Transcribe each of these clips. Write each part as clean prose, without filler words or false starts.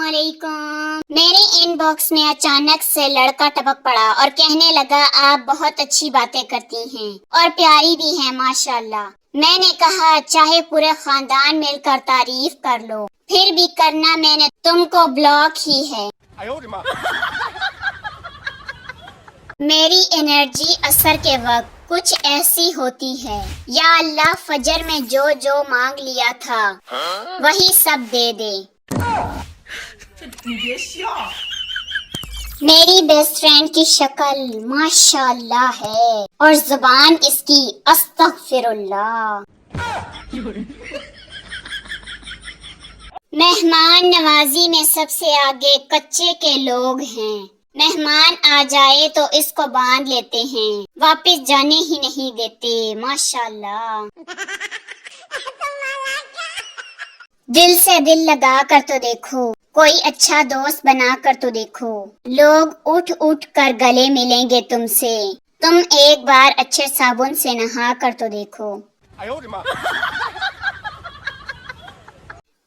अस्सलामुअलैकुम। मेरे इनबॉक्स में अचानक से लड़का टपक पड़ा और कहने लगा आप बहुत अच्छी बातें करती हैं और प्यारी भी हैं माशाल्लाह। मैंने कहा चाहे पूरे खानदान मिलकर तारीफ कर लो, फिर भी करना मैंने तुमको ब्लॉक ही है। मेरी एनर्जी असर के वक्त कुछ ऐसी होती है, या अल्लाह फजर में जो जो मांग लिया था वही सब दे दे। मेरी बेस्ट फ्रेंड की शक्ल माशाल्लाह है और जुबान इसकी अस्तगफिरुल्लाह। मेहमान नवाजी में सबसे आगे कच्चे के लोग हैं। मेहमान आ जाए तो इसको बांध लेते हैं, वापस जाने ही नहीं देते माशाल्लाह। दिल से दिल लगा कर तो देखो, कोई अच्छा दोस्त बना कर तो देखो, लोग उठ उठ कर गले मिलेंगे तुमसे। तुम एक बार अच्छे साबुन से नहा कर तो देखो।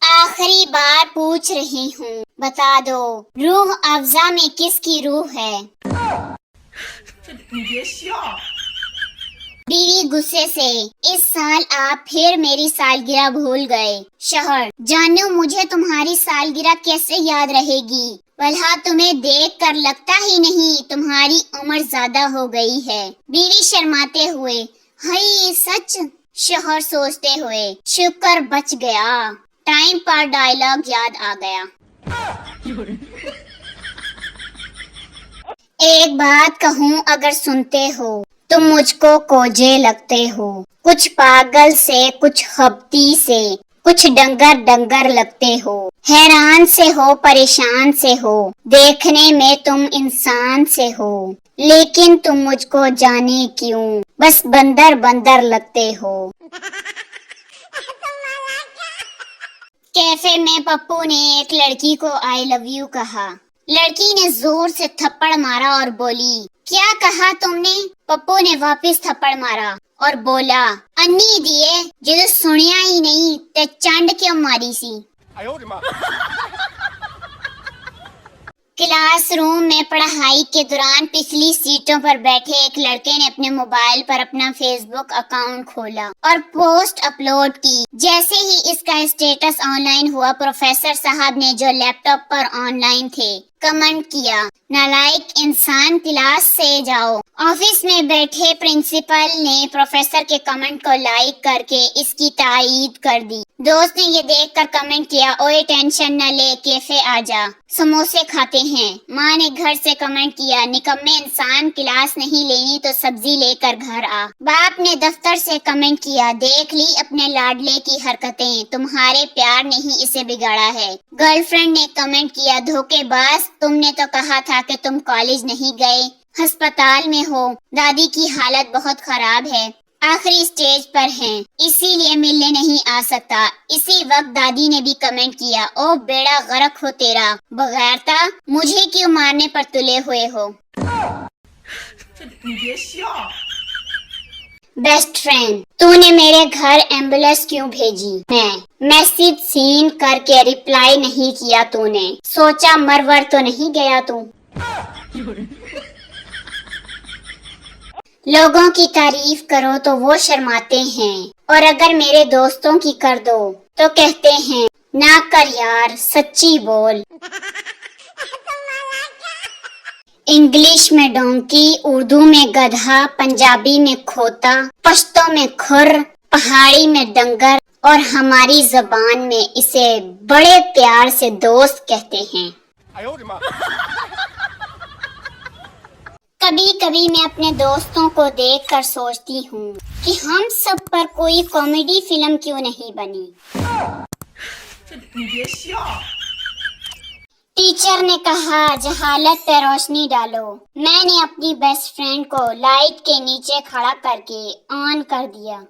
आखिरी बार पूछ रही हूँ, बता दो रूह अफ़ज़ा में किसकी रूह है? बीवी गुस्से से, इस साल आप फिर मेरी सालगिरह भूल गए। शौहर, जानू मुझे तुम्हारी सालगिरह कैसे याद रहेगी, भला तुम्हें देख कर लगता ही नहीं तुम्हारी उम्र ज्यादा हो गई है। बीवी शर्माते हुए, हाय सच। शौहर सोचते हुए, शुक्र बच गया, टाइम पर डायलॉग याद आ गया। एक बात कहूँ अगर सुनते हो, तुम मुझको कोजे लगते हो, कुछ पागल से, कुछ खबती से, कुछ डंगर डंगर लगते हो। हैरान से हो, परेशान से हो, देखने में तुम इंसान से हो, लेकिन तुम मुझको जाने क्यों बस बंदर बंदर लगते हो। कैफे में पप्पू ने एक लड़की को आई लव यू कहा। लड़की ने जोर से थप्पड़ मारा और बोली, क्या कहा तुमने? पप्पू ने वापस थप्पड़ मारा और बोला, अन्नी दिए जो सुनिया ही नहीं ते चंड क्यों मारी सी। क्लास रूम में पढ़ाई के दौरान पिछली सीटों पर बैठे एक लड़के ने अपने मोबाइल पर अपना फेसबुक अकाउंट खोला और पोस्ट अपलोड की। जैसे ही इसका स्टेटस ऑनलाइन हुआ, प्रोफेसर साहब ने जो लैपटॉप पर ऑनलाइन थे कमेंट किया, नालायक इंसान क्लास से जाओ। ऑफिस में बैठे प्रिंसिपल ने प्रोफेसर के कमेंट को लाइक करके इसकी तायीद कर दी। दोस्त ने ये देखकर कमेंट किया, ओए टेंशन न ले, कैफे आजा, समोसे खाते हैं। माँ ने घर से कमेंट किया, निकम्मे इंसान, क्लास नहीं लेनी तो सब्जी लेकर घर आ। बाप ने दफ्तर से कमेंट किया, देख ली अपने लाडले की हरकतें, तुम्हारे प्यार ने ही इसे बिगाड़ा है। गर्लफ्रेंड ने कमेंट किया, धोखेबाज, तुमने तो कहा था कि तुम कॉलेज नहीं गए, अस्पताल में हो, दादी की हालत बहुत खराब है, आखिरी स्टेज पर हैं, इसीलिए मिलने नहीं आ सकता। इसी वक्त दादी ने भी कमेंट किया, ओ बेड़ा गर्क हो तेरा, बगैरता, मुझे क्यों मारने पर तुले हुए हो। बेस्ट फ्रेंड, तूने मेरे घर एम्बुलेंस क्यों भेजी? मैसेज सीन करके रिप्लाई नहीं किया तूने, सोचा मरवर तो नहीं गया तू। लोगों की तारीफ करो तो वो शर्माते हैं, और अगर मेरे दोस्तों की कर दो तो कहते हैं ना कर यार, सच्ची बोल। इंग्लिश में डोंकी, उर्दू में गधा, पंजाबी में खोता, पश्तो में खुर, पहाड़ी में डंगर और हमारी जबान में इसे बड़े प्यार से दोस्त कहते हैं। कभी कभी मैं अपने दोस्तों को देखकर सोचती हूँ कि हम सब पर कोई कॉमेडी फिल्म क्यों नहीं बनी। टीचर ने कहा जहालत पे रोशनी डालो। मैंने अपनी बेस्ट फ्रेंड को लाइट के नीचे खड़ा करके ऑन कर दिया।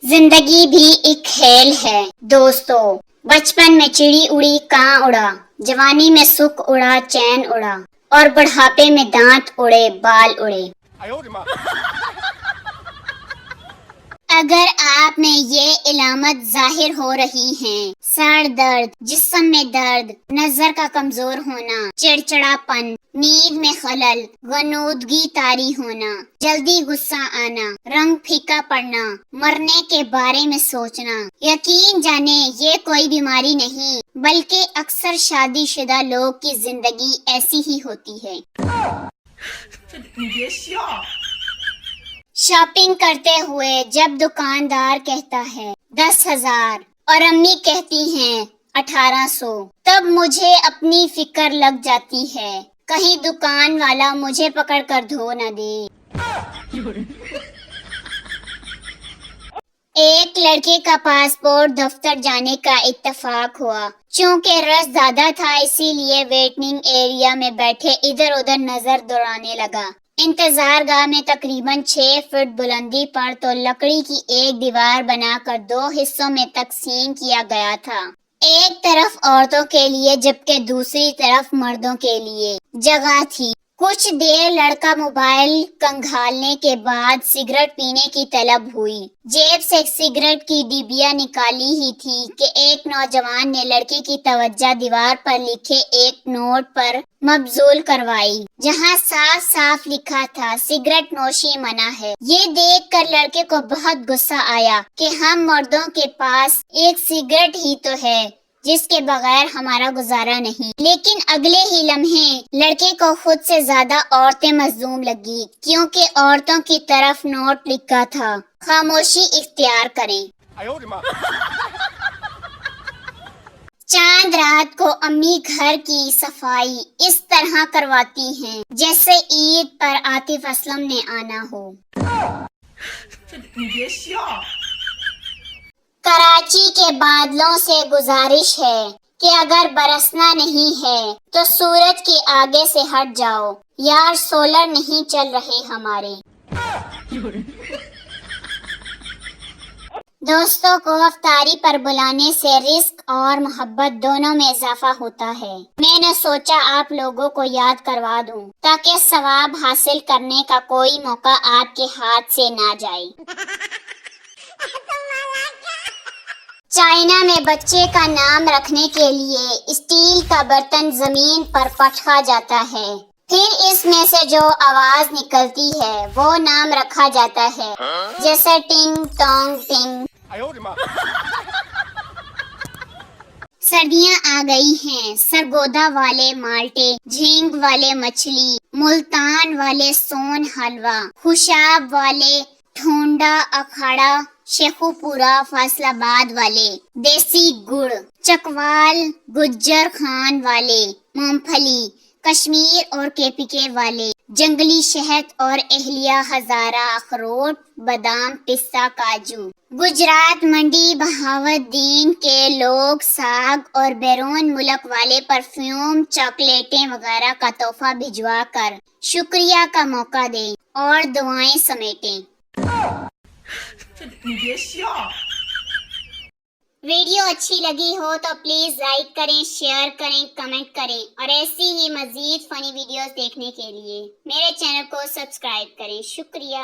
जिंदगी भी एक खेल है दोस्तों। बचपन में चिड़ी उड़ी कां उड़ा, जवानी में सुख उड़ा चैन उड़ा, और बुढ़ापे में दांत उड़े बाल उड़े। اگر آپ میں یہ علامت ظاہر ہو رہی ہیں: سر درد، جسم میں درد، نظر کا کمزور ہونا، چڑچڑاپن، نیند میں خلل، غنودگی طاری ہونا، جلدی غصہ آنا، رنگ پھیکا پڑنا، مرنے کے بارے میں سوچنا، یقین جانیں یہ کوئی بیماری نہیں بلکہ اکثر شادی شدہ لوگ کی زندگی ایسی ہی ہوتی ہے۔ شاپنگ کرتے ہوئے جب دکاندار کہتا ہے 10,000 اور امی کہتی ہیں 1,800، تب مجھے اپنی فکر لگ جاتی ہے کہیں دکان والا مجھے پکڑ کر دھو نہ دے۔ ایک لڑکے کا پاسپورٹ دفتر جانے کا اتفاق ہوا۔ چونکہ رش زیادہ تھا اسی لیے ویٹنگ ایریا میں بیٹھے ادھر ادھر نظر دوڑانے لگا۔ انتظار گاہ میں تقریباً 6 فٹ بلندی پر تو لکڑی کی ایک دیوار بنا کر 2 حصوں میں تقسیم کیا گیا تھا، ایک طرف عورتوں کے لیے جبکہ دوسری طرف مردوں کے لیے جگہ تھی۔ کچھ دیر لڑکا موبائل کنگھالنے کے بعد سگریٹ پینے کی طلب ہوئی۔ جیب سے سگریٹ کی ڈبیا نکالی ہی تھی کہ ایک نوجوان نے لڑکی کی توجہ دیوار پر لکھے ایک نوٹ پر مبذول کروائی، جہاں صاف صاف لکھا تھا سگریٹ نوشی منع ہے۔ یہ دیکھ کر لڑکے کو بہت غصہ آیا کہ ہم مردوں کے پاس ایک سگریٹ ہی تو ہے جس کے بغیر ہمارا گزارا نہیں۔ لیکن اگلے ہی لمحے لڑکے کو خود سے زیادہ عورتیں مصدوم لگی، کیونکہ عورتوں کی طرف نوٹ لکھا تھا خاموشی اختیار کریں۔ چاند رات کو امی گھر کی صفائی اس طرح کرواتی ہیں جیسے عید پر عاطف اسلم نے آنا ہو۔ کراچی کے بادلوں سے گزارش ہے کہ اگر برسنا نہیں ہے تو سورج کے آگے سے ہٹ جاؤ یار، سولر نہیں چل رہے ہمارے۔ دوستوں کو افطاری پر بلانے سے رزق اور محبت دونوں میں اضافہ ہوتا ہے۔ میں نے سوچا آپ لوگوں کو یاد کروا دوں تاکہ ثواب حاصل کرنے کا کوئی موقع آپ کے ہاتھ سے نہ جائے۔ چائنا میں بچے کا نام رکھنے کے لیے اسٹیل کا برتن زمین پر پٹکا جاتا ہے، پھر اس میں سے جو آواز نکلتی ہے وہ نام رکھا جاتا ہے، جیسے ٹنگ ٹانگ ٹنگ۔ سردیاں آ گئی ہیں، سرگودا والے مالٹے، جھینگ والے مچھلی، ملتان والے سون حلوہ، خوشاب والے ٹھونڈا اکھاڑا، شیخو پورہ فیصل آباد والے دیسی گڑ، چکوال گجر خان والے مونگ پھلی، کشمیر اور کے والے جنگلی شہد اور اہلیہ ہزارہ اخروٹ، بادام، پستہ، کاجو۔ گجرات منڈی بہاودین کے لوگ ساگ اور بیرون ملک والے پرفیوم، چاکلیٹیں وغیرہ کا تحفہ بھجوا کر شکریہ کا موقع دیں اور دعائیں سمیٹیں۔ ویڈیو اچھی لگی ہو تو پلیز لائک کریں، شیئر کریں، کمنٹ کریں اور ایسی ہی مزید فنی ویڈیوز دیکھنے کے لیے میرے چینل کو سبسکرائب کریں۔ شکریہ۔